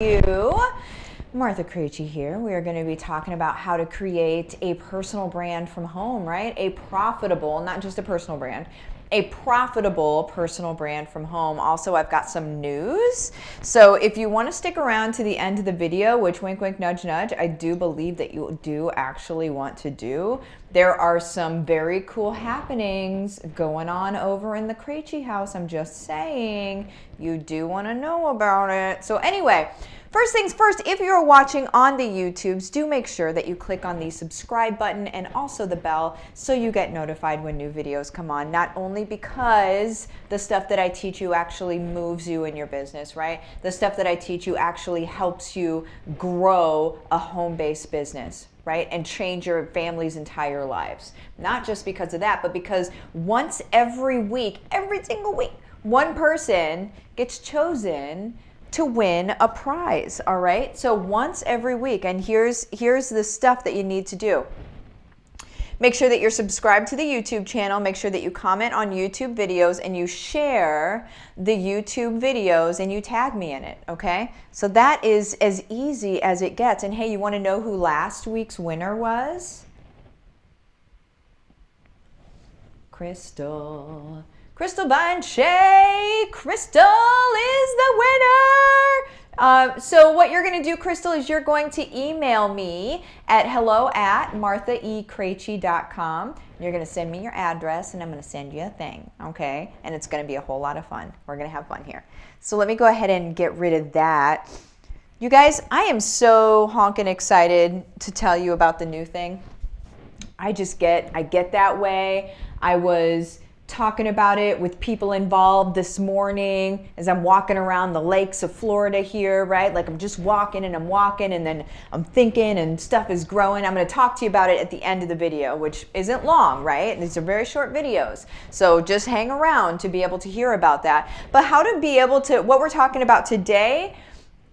You, Martha Krejci here. We are going to be talking about how to create a personal brand from home, right? A profitable, not just a personal brand, a profitable personal brand from home. Also, I've got some news. So if you want to stick around to the end of the video, which wink, wink, nudge, nudge, I do believe that you do actually want to do, there are some very cool happenings going on over in the Krejci house. I'm just saying, you do want to know about it. So anyway, first things first, if you're watching on the YouTubes, do make sure that you click on the subscribe button and also the bell so you get notified when new videos come on. Not only because the stuff that I teach you actually moves you in your business, right? The stuff that I teach you actually helps you grow a home-based business, right? And change your family's entire lives. Not just because of that, but because once every week, every single week, one person gets chosen to win a prize, all right? So once every week, and here's the stuff that you need to do. Make sure that you're subscribed to the YouTube channel. Make sure that you comment on YouTube videos and you share the YouTube videos and you tag me in it, okay? So that is as easy as it gets. And hey, you want to know who last week's winner was? Crystal Banche. Crystal is the winner. So what you're going to do, Crystal, is you're going to email me at hello@marthaekrejci.com. You're going to send me your address, and I'm going to send you a thing, okay? And it's going to be a whole lot of fun. We're going to have fun here. So let me go ahead and get rid of that. You guys, I am so honking excited to tell you about the new thing. I get that way. I was talking about it with people involved this morning as I'm walking around the lakes of Florida here, right? Like I'm just walking and then I'm thinking and stuff is growing. I'm going to talk to you about it at the end of the video, which isn't long, right? These are very short videos. So just hang around to be able to hear about that. But how to be able to, what we're talking about today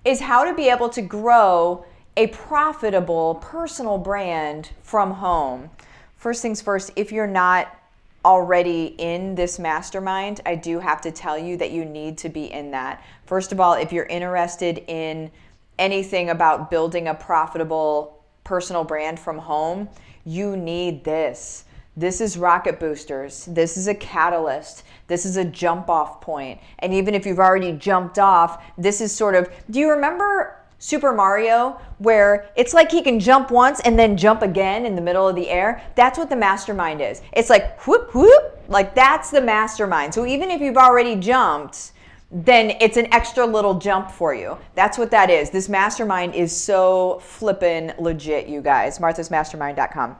is how to be able to grow a profitable personal brand from home. First things first, if you're not already in this mastermind, I do have to tell you that you need to be in that. First of all, if you're interested in anything about building a profitable personal brand from home, you need this. This is rocket boosters. This is a catalyst. This is a jump off point. And even if you've already jumped off, this is sort of, do you remember Super Mario, where it's like he can jump once and then jump again in the middle of the air? That's what the mastermind is. It's like whoop, whoop, like that's the mastermind. So even if you've already jumped, then it's an extra little jump for you. That's what that is. This mastermind is so flippin' legit, you guys. marthasmastermind.com.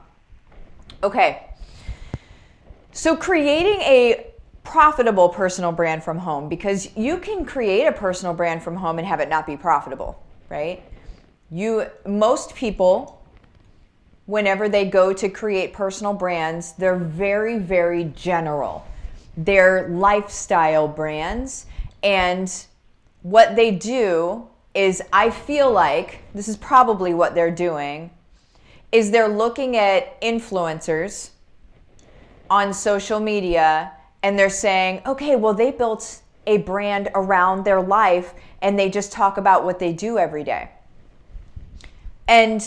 Okay. So creating a profitable personal brand from home, because you can create a personal brand from home and have it not be profitable. Right? Most people, whenever they go to create personal brands, they're very, very general. They're lifestyle brands. And what they do is, I feel like, this is probably what they're doing, is they're looking at influencers on social media and they're saying, okay, well, they built a brand around their life and they just talk about what they do every day. And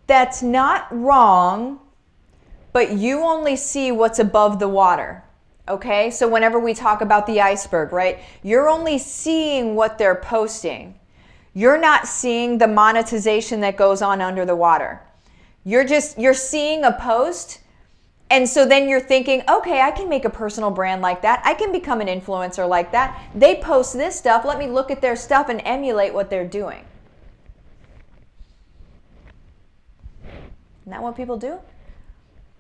that's not wrong, but you only see what's above the water, okay? So whenever we talk about the iceberg, right, you're only seeing what they're posting. You're not seeing the monetization that goes on under the water. You're seeing a post. And so then you're thinking, okay, I can make a personal brand like that. I can become an influencer like that. They post this stuff. Let me look at their stuff and emulate what they're doing. Isn't that what people do?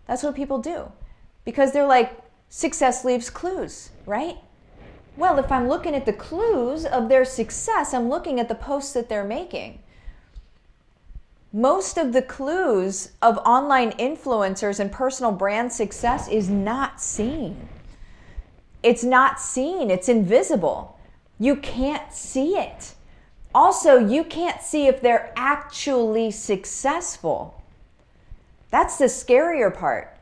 That's what people do. Because they're like, success leaves clues, right? Well, if I'm looking at the clues of their success, I'm looking at the posts that they're making. Most of the clues of online influencers and personal brand success is not seen. It's not seen. It's invisible. You can't see it. Also, you can't see if they're actually successful. That's the scarier part.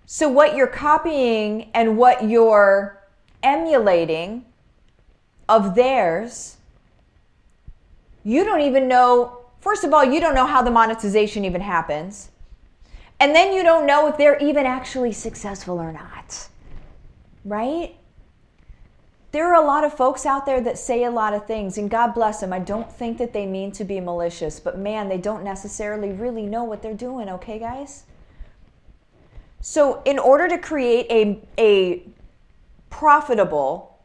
So what you're copying and what you're emulating of theirs You don't even know, first of all, you don't know how the monetization even happens. And then you don't know if they're even actually successful or not, right? There are a lot of folks out there that say a lot of things, and God bless them. I don't think that they mean to be malicious, but man, they don't necessarily really know what they're doing, okay, guys? So in order to create a profitable,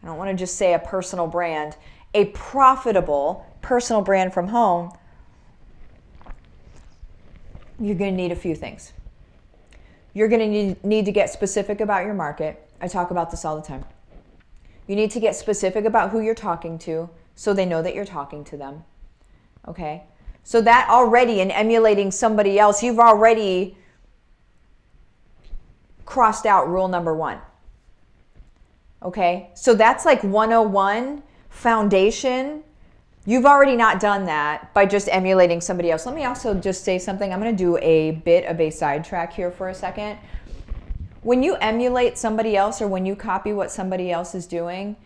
I don't want to just say a personal brand, a profitable personal brand from home, you're going to need a few things. You're going to need to get specific about your market. I talk about this all the time. You need to get specific about who you're talking to so they know that you're talking to them. Okay? So that already, in emulating somebody else, you've already crossed out rule number 1. Okay? So that's like 101 foundation. You've already not done that by just emulating somebody else. Let me also just say something. I'm going to do a bit of a sidetrack here for a second. When you emulate somebody else or when you copy what somebody else is doing,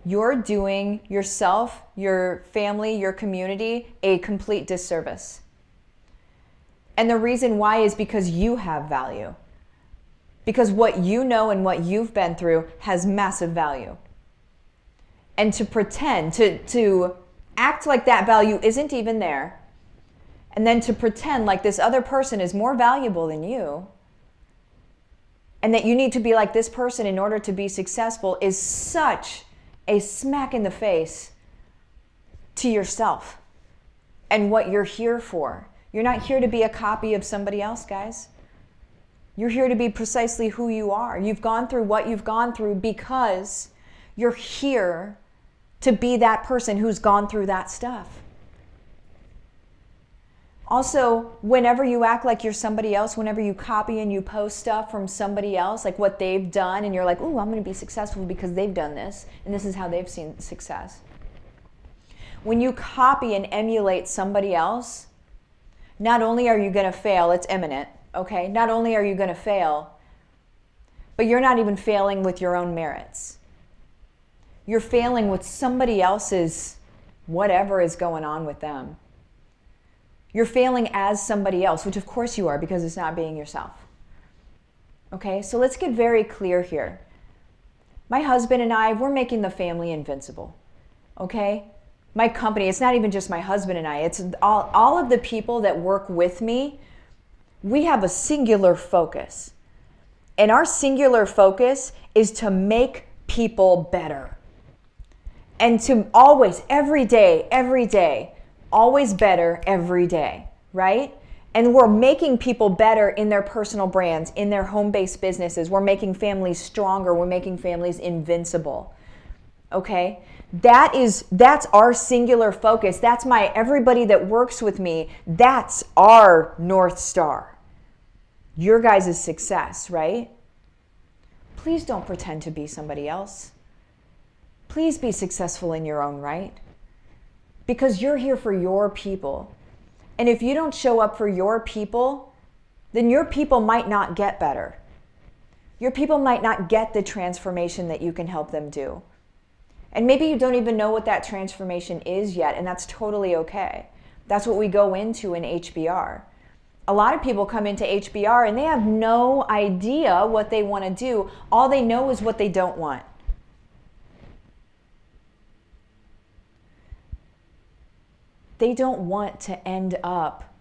you're doing yourself, your family, your community a complete disservice. And the reason why is because you have value. Because what you know and what you've been through has massive value. And to pretend, to act like that value isn't even there, and then to pretend like this other person is more valuable than you, and that you need to be like this person in order to be successful, is such a smack in the face to yourself and what you're here for. You're not here to be a copy of somebody else, guys. You're here to be precisely who you are. You've gone through what you've gone through because you're here to be that person who's gone through that stuff. Also, whenever you act like you're somebody else, whenever you copy and you post stuff from somebody else, like what they've done, and you're like, ooh, I'm going to be successful because they've done this, and this is how they've seen success. When you copy and emulate somebody else, not only are you going to fail, it's imminent, okay? Not only are you going to fail, but you're not even failing with your own merits. You're failing with somebody else's whatever is going on with them. You're failing as somebody else, which of course you are because it's not being yourself. Okay, so let's get very clear here. My husband and I, we're making the family invincible. Okay? My company, it's not even just my husband and I, it's all of the people that work with me. We have a singular focus. And our singular focus is to make people better. And to always, every day, always better every day, right? And we're making people better in their personal brands, in their home-based businesses. We're making families stronger. We're making families invincible, okay? That's our singular focus. That's everybody that works with me, that's our North Star. Your guys' success, right? Please don't pretend to be somebody else. Please be successful in your own right. Because you're here for your people. And if you don't show up for your people, then your people might not get better. Your people might not get the transformation that you can help them do. And maybe you don't even know what that transformation is yet, and that's totally okay. That's what we go into in HBR. A lot of people come into HBR and they have no idea what they want to do. All they know is what they don't want. They don't want to end up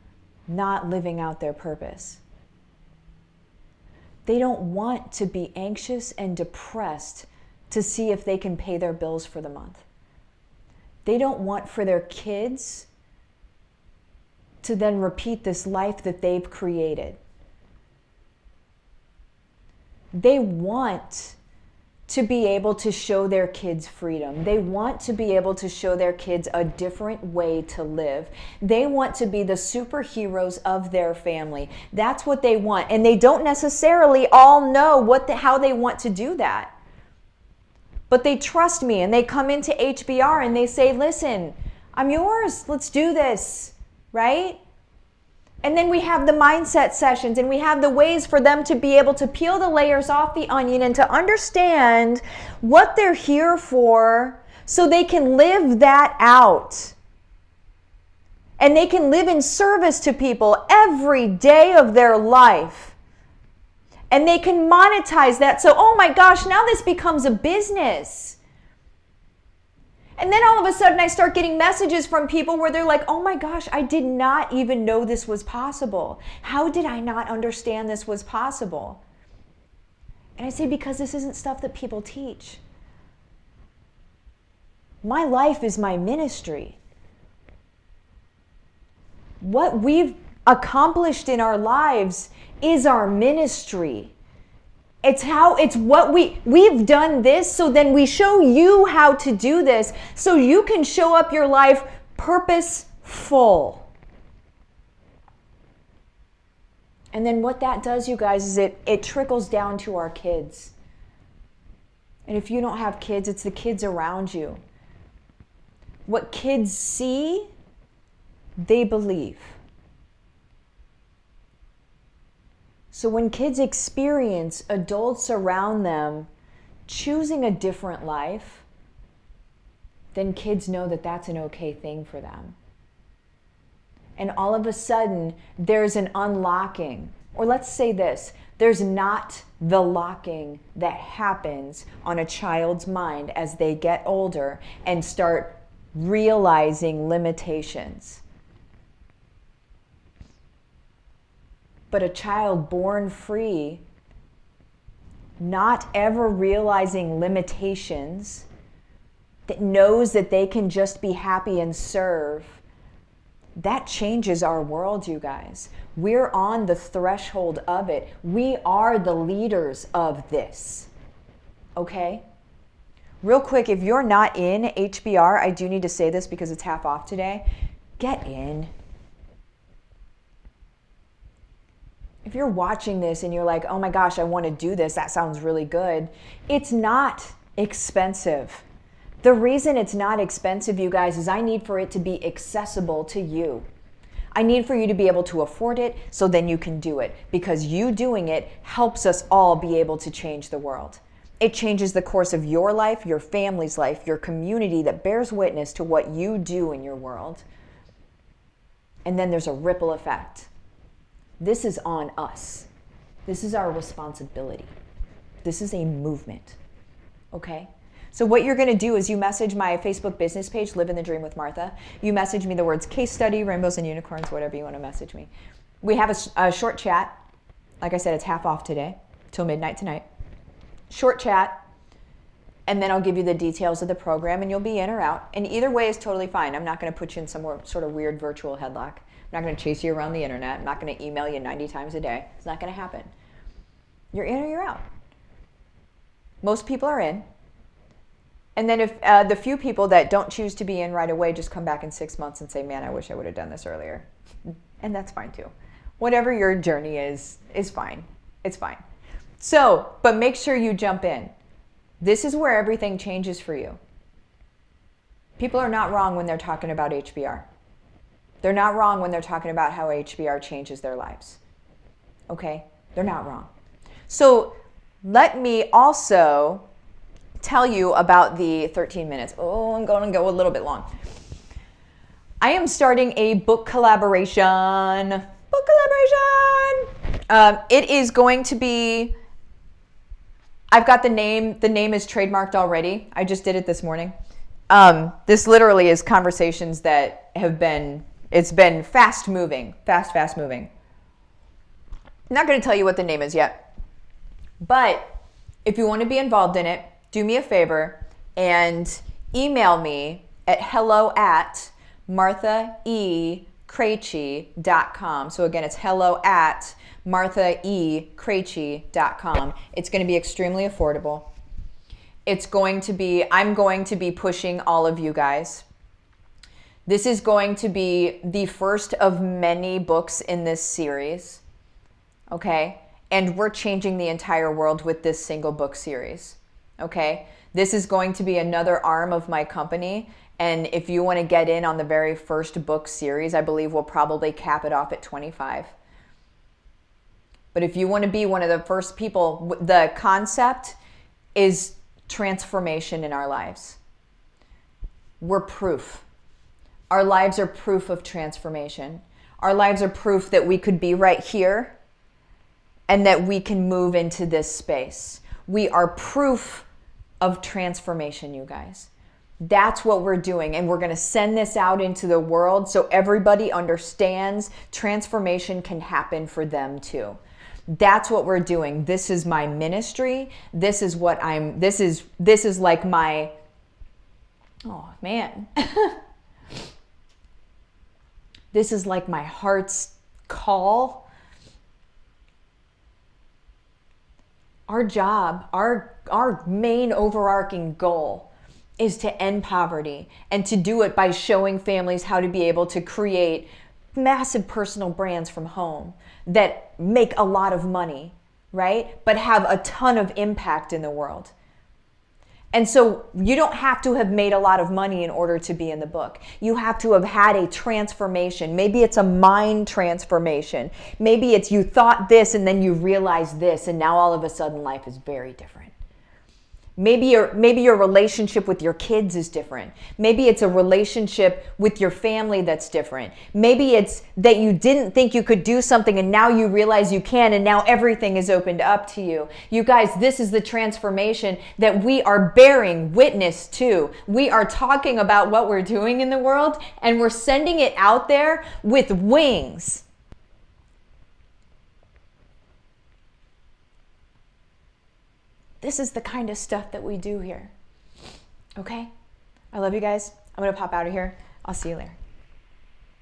not living out their purpose. They don't want to be anxious and depressed to see if they can pay their bills for the month. They don't want for their kids to then repeat this life that they've created. They want to be able to show their kids freedom. They want to be able to show their kids a different way to live. They want to be the superheroes of their family. That's what they want. And they don't necessarily all know how they want to do that. But they trust me and they come into HBR and they say, listen, I'm yours. Let's do this, right? And then we have the mindset sessions and we have the ways for them to be able to peel the layers off the onion and to understand what they're here for so they can live that out. And they can live in service to people every day of their life. And they can monetize that. So, oh my gosh, now this becomes a business. And then all of a sudden I start getting messages from people where they're like, oh my gosh, I did not even know this was possible. How did I not understand this was possible? And I say, because this isn't stuff that people teach. My life is my ministry. What we've accomplished in our lives is our ministry. It's what we've done this, so then we show you how to do this so you can show up your life purposeful. And then what that does, you guys, is it trickles down to our kids. And if you don't have kids, it's the kids around you. What kids see, they believe. So when kids experience adults around them choosing a different life, then kids know that that's an okay thing for them. And all of a sudden, there's an unlocking. Or let's say this, there's not the locking that happens on a child's mind as they get older and start realizing limitations. But a child born free, not ever realizing limitations, that knows that they can just be happy and serve, that changes our world, you guys. We're on the threshold of it. We are the leaders of this. Okay? Real quick, if you're not in HBR, I do need to say this because it's half off today. Get in. If you're watching this and you're like, oh my gosh, I want to do this, that sounds really good. It's not expensive. The reason it's not expensive, you guys, is I need for it to be accessible to you. I need for you to be able to afford it so then you can do it, because you doing it helps us all be able to change the world. It changes the course of your life, your family's life, your community that bears witness to what you do in your world. And then there's a ripple effect. This is on us. This is our responsibility. This is a movement. Okay? So what you're going to do is you message my Facebook business page, Livin the Dream with Martha. You message me the words case study, rainbows and unicorns, whatever you want to message me. We have a short chat. Like I said, it's half off today, till midnight tonight. Short chat, and then I'll give you the details of the program, and you'll be in or out. And either way is totally fine. I'm not going to put you in some sort of weird virtual headlock. I'm not going to chase you around the internet. I'm not going to email you 90 times a day. It's not going to happen. You're in or you're out. Most people are in. And then if the few people that don't choose to be in right away just come back in 6 months and say, man, I wish I would have done this earlier. And that's fine too. Whatever your journey is fine. It's fine. So, but make sure you jump in. This is where everything changes for you. People are not wrong when they're talking about HBR. They're not wrong when they're talking about how HBR changes their lives. Okay? They're not wrong. So let me also tell you about the 13 minutes. Oh, I'm going to go a little bit long. I am starting a book collaboration. It is going to be, I've got the name. The name is trademarked already. I just did it this morning. This literally is conversations that have been, it's been fast moving. I'm not going to tell you what the name is yet. But if you want to be involved in it, do me a favor and email me at hello@marthaekrejci.com. So again, it's hello@marthaekrejci.com. It's going to be extremely affordable. I'm going to be pushing all of you guys. This is going to be the first of many books in this series. Okay? And we're changing the entire world with this single book series. Okay? This is going to be another arm of my company. And if you want to get in on the very first book series, I believe we'll probably cap it off at 25. But if you want to be one of the first people, the concept is transformation in our lives. We're proof. Our lives are proof of transformation. Our lives are proof that we could be right here and that we can move into this space. We are proof of transformation, you guys. That's what we're doing. And we're going to send this out into the world so everybody understands transformation can happen for them too. That's what we're doing. This is my ministry. This is what this is like my, oh man. This is like my heart's call. Our job, our main overarching goal is to end poverty, and to do it by showing families how to be able to create massive personal brands from home that make a lot of money, right? But have a ton of impact in the world. And so you don't have to have made a lot of money in order to be in the book. You have to have had a transformation. Maybe it's a mind transformation. Maybe it's you thought this and then you realized this, and now all of a sudden life is very different. Maybe your relationship with your kids is different. Maybe it's a relationship with your family that's different. Maybe it's that you didn't think you could do something and now you realize you can, and now everything is opened up to you. You guys, this is the transformation that we are bearing witness to. We are talking about what we're doing in the world, and we're sending it out there with wings. This is the kind of stuff that we do here. Okay? I love you guys. I'm going to pop out of here. I'll see you later.